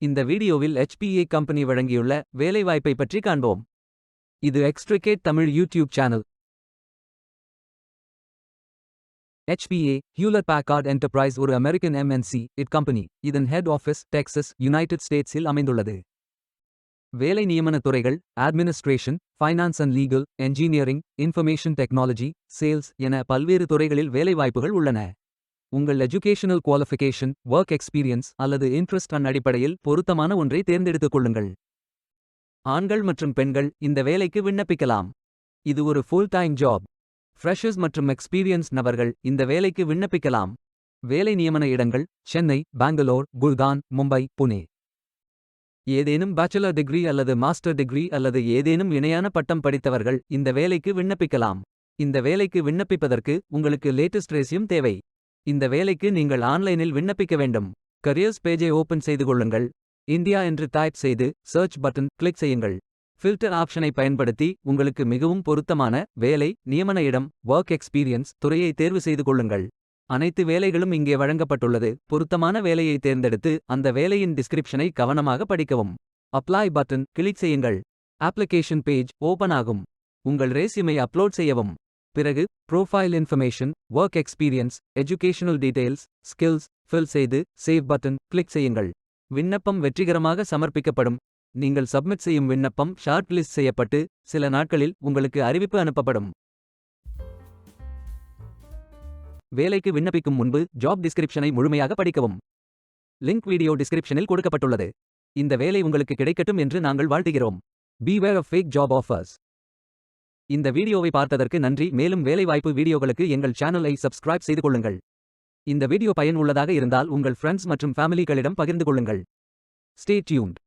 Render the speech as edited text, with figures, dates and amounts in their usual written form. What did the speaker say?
இந்த வீடியோவில் HPA company வழங்கியுள்ள வேலைவாய்ப்பை பற்றி காண்போம். இது extricate Tamil YouTube channel. HPA Hewlett Packard enterprise ஒரு அமெரிக்கன் MNC கம்பெனி. இதன் ஹெட் ஆஃபீஸ் டெக்சஸ், யுனைடெட் ஸ்டேட்ஸில் அமைந்துள்ளது. வேலை நியமன துறைகள் administration, finance and legal, engineering, information technology, sales என பல்வேறு துறைகளில் வேலைவாய்ப்புகள் உள்ளன. உங்கள் எஜுகேஷனல் குவாலிஃபிகேஷன், ஒர்க் எக்ஸ்பீரியன்ஸ் அல்லது இன்ட்ரெஸ்ட் அடிப்படையில் பொருத்தமான ஒன்றை தேர்ந்தெடுத்துக் கொள்ளுங்கள். ஆண்கள் மற்றும் பெண்கள் இந்த வேலைக்கு விண்ணப்பிக்கலாம். இது ஒரு ஃபுல் டைம் ஜாப். ஃப்ரெஷர்ஸ் மற்றும் எக்ஸ்பீரியன்ஸ் நபர்கள் இந்த வேலைக்கு விண்ணப்பிக்கலாம். வேலை நியமன இடங்கள் சென்னை, பெங்களூர், குர்கான், மும்பை, புனே. ஏதேனும் பேச்சுலர் டிகிரி அல்லது மாஸ்டர் டிகிரி அல்லது ஏதேனும் இணையான பட்டம் படித்தவர்கள் இந்த வேலைக்கு விண்ணப்பிக்கலாம். இந்த வேலைக்கு விண்ணப்பிப்பதற்கு உங்களுக்கு லேட்டஸ்ட் ரெஸ்யூம் தேவை. இந்த வேலைக்கு நீங்கள் ஆன்லைனில் விண்ணப்பிக்க வேண்டும். கரியர்ஸ் பேஜை ஓபன் செய்து கொள்ளுங்கள். இந்தியா என்று டைப் செய்து சர்ச் பட்டன் கிளிக் செய்யுங்கள். ஃபில்டர் ஆப்ஷனை பயன்படுத்தி உங்களுக்கு மிகவும் பொருத்தமான வேலை, நியமன இடம், ஒர்க் எக்ஸ்பீரியன்ஸ் துறையை தேர்வு செய்து கொள்ளுங்கள். அனைத்து வேலைகளும் இங்கே வழங்கப்பட்டுள்ளது. பொருத்தமான வேலையை தேர்ந்தெடுத்து அந்த வேலையின் டிஸ்கிரிப்ஷனை கவனமாக படிக்கவும். அப்ளை பட்டன் கிளிக் செய்யுங்கள். அப்ளிகேஷன் பேஜ் ஓபன் ஆகும். உங்கள் ரெஸ்யூமை அப்லோட் செய்யவும். பிறகு profile information, work experience, educational details, skills fill செய்து சேவ் பட்டன் கிளிக் செய்யுங்கள். விண்ணப்பம் வெற்றிகரமாக சமர்ப்பிக்கப்படும். நீங்கள் சப்மிட் செய்யும் விண்ணப்பம் ஷார்ட் லிஸ்ட் செய்யப்பட்டு சில நாட்களில் உங்களுக்கு அறிவிப்பு அனுப்பப்படும். வேலைக்கு விண்ணப்பிக்கும் முன்பு ஜாப் டிஸ்கிரிப்ஷனை முழுமையாக படிக்கவும். லிங்க் வீடியோ டிஸ்கிரிப்ஷனில் கொடுக்கப்பட்டுள்ளது. இந்த வேலை உங்களுக்கு கிடைக்கட்டும் என்று நாங்கள் வாழ்த்துகிறோம். Beware of fake job offers. இந்த வீடியோவை பார்த்ததற்கு நன்றி. மேலும் வேலைவாய்ப்பு வீடியோகளுக்கு எங்கள் சேனலை சப்ஸ்கிரைப் செய்து கொள்ளுங்கள். இந்த வீடியோ பயனுள்ளதாக இருந்தால் உங்கள் ஃப்ரெண்ட்ஸ் மற்றும் ஃபேமிலிகளிடம் பகிர்ந்து கொள்ளுங்கள். Stay tuned.